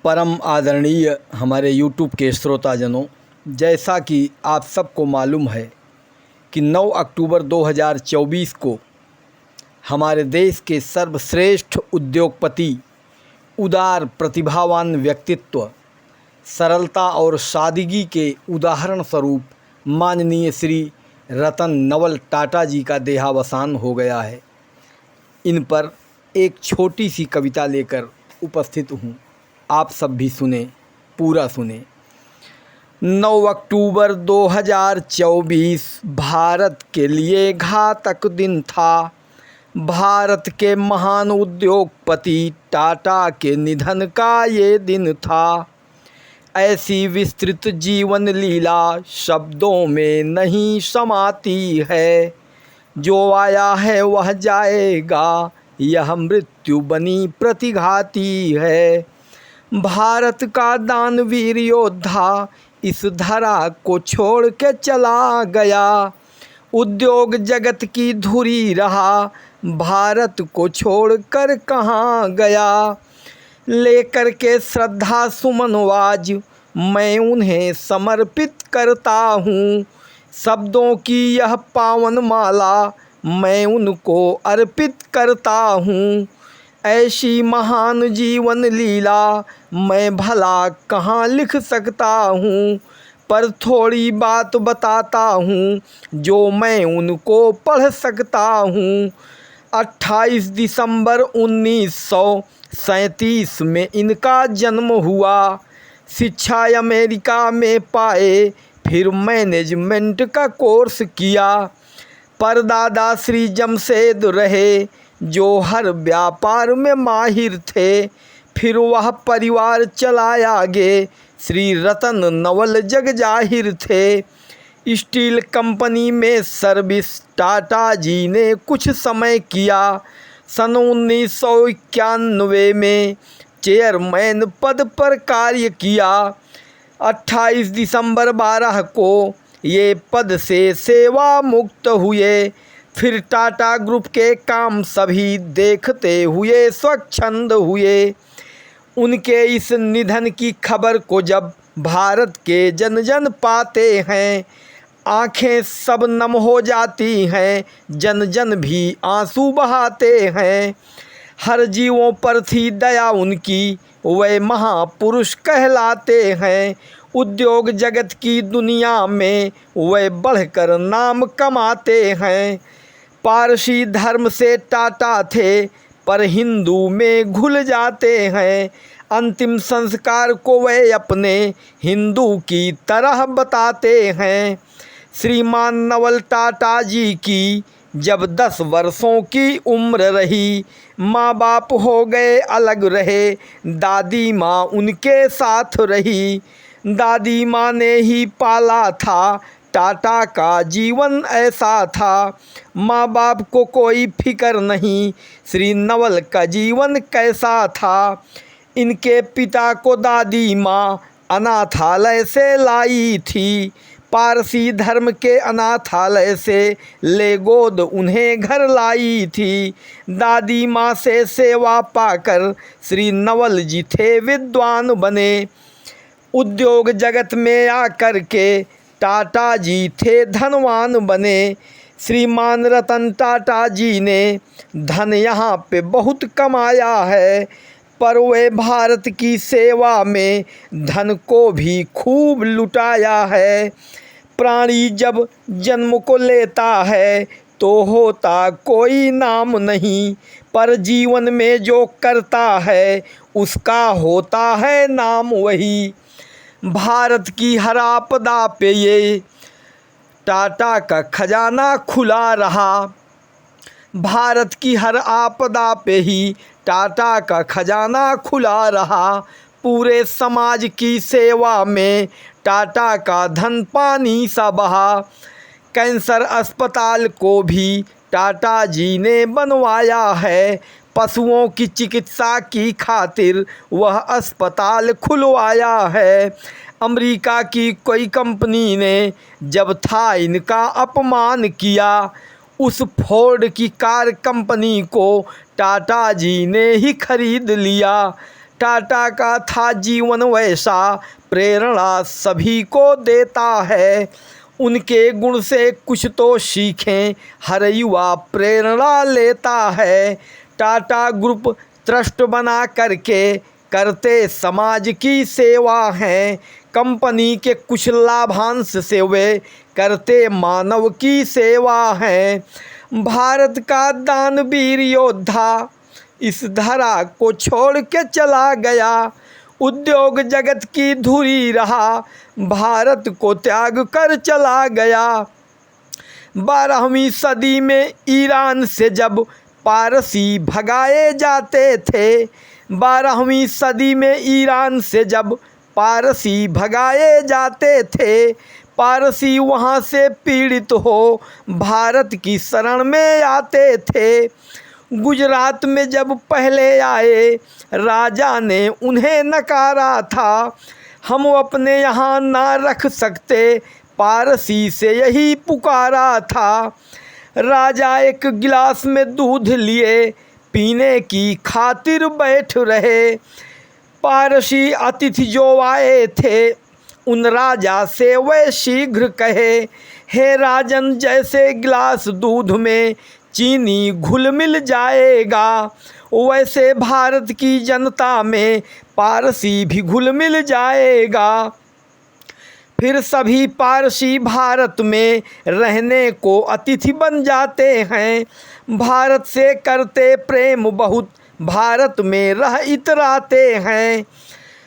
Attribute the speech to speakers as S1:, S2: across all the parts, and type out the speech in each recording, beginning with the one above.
S1: परम आदरणीय हमारे YouTube के श्रोताजनों, जैसा कि आप सबको मालूम है कि 9 अक्टूबर 2024 को हमारे देश के सर्वश्रेष्ठ उद्योगपति, उदार प्रतिभावान व्यक्तित्व, सरलता और सादगी के उदाहरण स्वरूप माननीय श्री रतन नवल टाटा जी का देहावसान हो गया है। इन पर एक छोटी सी कविता लेकर उपस्थित हूँ। आप सब भी सुने, पूरा सुने। 9 अक्टूबर 2024 भारत के लिए घातक दिन था। भारत के महान उद्योगपति टाटा के निधन का ये दिन था। ऐसी विस्तृत जीवन लीला शब्दों में नहीं समाती है। जो आया है वह जाएगा, यह मृत्यु बनी प्रतिघाती है। भारत का दानवीर योद्धा इस धरा को छोड़ के चला गया। उद्योग जगत की धुरी रहा, भारत को छोड़कर कहाँ गया। लेकर के श्रद्धा सुमनवाज मैं उन्हें समर्पित करता हूँ। शब्दों की यह पावन माला मैं उनको अर्पित करता हूँ। ऐसी महान जीवन लीला मैं भला कहाँ लिख सकता हूँ, पर थोड़ी बात बताता हूँ जो मैं उनको पढ़ सकता हूँ। 28 दिसंबर 1937 में इनका जन्म हुआ। शिक्षा अमेरिका में पाए, फिर मैनेजमेंट का कोर्स किया। परदादा श्री जमशेद रहे जो हर व्यापार में माहिर थे। फिर वह परिवार चलाए आगे, श्री रतन नवल जग जाहिर थे। स्टील कंपनी में सर्विस टाटा जी ने कुछ समय किया। सन 1991 में चेयरमैन पद पर कार्य किया। 28 दिसंबर 12 को ये पद से सेवा मुक्त हुए। फिर टाटा ग्रुप के काम सभी देखते हुए स्वच्छंद हुए। उनके इस निधन की खबर को जब भारत के जन जन पाते हैं, आंखें सब नम हो जाती हैं, जन जन भी आंसू बहाते हैं। हर जीवों पर थी दया उनकी, वे महापुरुष कहलाते हैं। उद्योग जगत की दुनिया में वे बढ़कर नाम कमाते हैं। पारसी धर्म से टाटा थे, पर हिंदू में घुल जाते हैं। अंतिम संस्कार को वे अपने हिंदू की तरह बताते हैं। श्रीमान नवल टाटा जी की जब 10 वर्षों की उम्र रही, माँ बाप हो गए अलग रहे, दादी माँ उनके साथ रही। दादी माँ ने ही पाला था, टाटा का जीवन ऐसा था। माँ बाप को कोई फिक्र नहीं, श्री नवल का जीवन कैसा था। इनके पिता को दादी माँ अनाथालय से लाई थी। पारसी धर्म के अनाथालय से ले गोद उन्हें घर लाई थी। दादी माँ से सेवा पाकर श्री नवल जी थे विद्वान बने। उद्योग जगत में आकर के टाटा जी थे धनवान बने। श्रीमान रतन टाटा जी ने धन यहाँ पे बहुत कमाया है, पर वे भारत की सेवा में धन को भी खूब लुटाया है। प्राणी जब जन्म को लेता है तो होता कोई नाम नहीं, पर जीवन में जो करता है उसका होता है नाम वही। भारत की हर आपदा पे ये टाटा का खजाना खुला रहा। भारत की हर आपदा पे ही टाटा का खजाना खुला रहा। पूरे समाज की सेवा में टाटा का धन पानी सा बहा। कैंसर अस्पताल को भी टाटा जी ने बनवाया है। पशुओं की चिकित्सा की खातिर वह अस्पताल खुलवाया है। अमेरिका की कोई कंपनी ने जब था इनका अपमान किया, उस फोर्ड की कार कंपनी को टाटा जी ने ही खरीद लिया। टाटा का था जीवन वैसा, प्रेरणा सभी को देता है। उनके गुण से कुछ तो सीखें, हर युवा प्रेरणा लेता है। टाटा ग्रुप ट्रस्ट बना करके करते समाज की सेवा हैं। कंपनी के कुछ लाभांश से वे करते मानव की सेवा हैं। भारत का दानवीर योद्धा इस धरा को छोड़ के चला गया। उद्योग जगत की धुरी रहा, भारत को त्याग कर चला गया। 12वीं सदी में ईरान से जब पारसी भगाए जाते थे, 12वीं सदी में ईरान से जब पारसी भगाए जाते थे, पारसी वहाँ से पीड़ित हो भारत की शरण में आते थे। गुजरात में जब पहले आए, राजा ने उन्हें नकारा था। हम अपने यहाँ ना रख सकते, पारसी से यही पुकारा था। राजा एक गिलास में दूध लिए, पीने की खातिर बैठ रहे। पारसी अतिथि जो आए थे, उन राजा से वे शीघ्र कहे, हे राजन, जैसे गिलास दूध में चीनी घुल मिल जाएगा, वैसे भारत की जनता में पारसी भी घुल मिल जाएगा। फिर सभी पारसी भारत में रहने को अतिथि बन जाते हैं। भारत से करते प्रेम बहुत, भारत में रह इतराते हैं।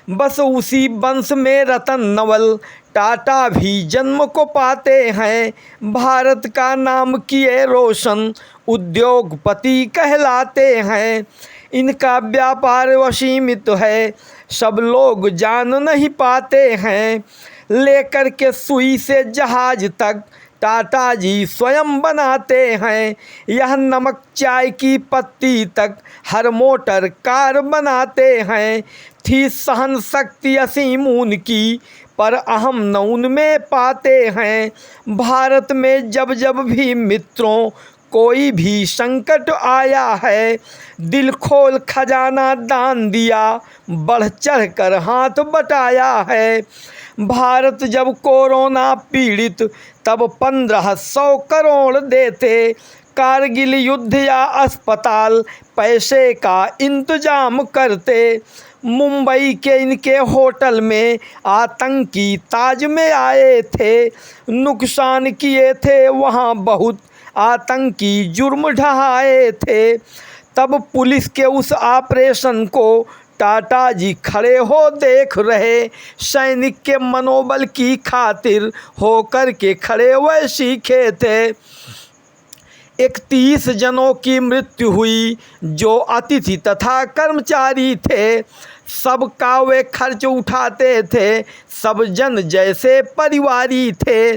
S1: बस उसी वंश में रतन नवल टाटा भी जन्म को पाते हैं। भारत का नाम किए रोशन, उद्योगपति कहलाते हैं। इनका व्यापार असीमित है, सब लोग जान नहीं पाते हैं। लेकर के सुई से जहाज तक टाटा जी स्वयं बनाते हैं। यह नमक चाय की पत्ती तक हर मोटर कार बनाते हैं। थी सहन शक्ति असीम उनकी, पर अहम न उनमें पाते हैं। भारत में जब जब भी मित्रों कोई भी संकट आया है, दिल खोल खजाना दान दिया, बढ़ चढ़ कर हाथ बटाया है। भारत जब कोरोना पीड़ित, तब 1500 करोड़ देते। कारगिल युद्ध या अस्पताल, पैसे का इंतजाम करते। मुंबई के इनके होटल में आतंकी ताज में आए थे। नुकसान किए थे वहाँ बहुत, आतंकी जुर्म ढहाए थे। तब पुलिस के उस ऑपरेशन को टाटा जी खड़े हो देख रहे। सैनिक के मनोबल की खातिर होकर के खड़े वह सीखे थे। 31 जनों की मृत्यु हुई जो अतिथि तथा कर्मचारी थे। सबका वे खर्च उठाते थे, सब जन जैसे परिवारी थे।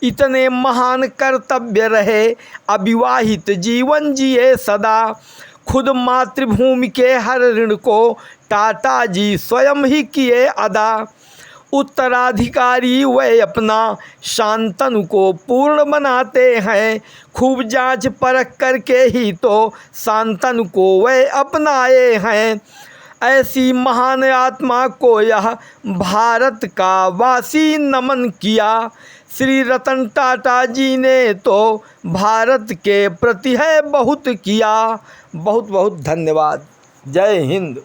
S1: इतने महान कर्तव्य रहे, अविवाहित जीवन जिए सदा। खुद मातृभूमि के हर ऋण को टाटा जी स्वयं ही किए अदा। उत्तराधिकारी वे अपना, शांतनु को पूर्ण बनाते हैं। खूब जांच परख करके ही तो शांतनु को वे अपनाए हैं। ऐसी महान आत्मा को यह भारत का वासी नमन किया। श्री रतन टाटा जी ने तो भारत के प्रति है बहुत किया। बहुत बहुत धन्यवाद। जय हिंद।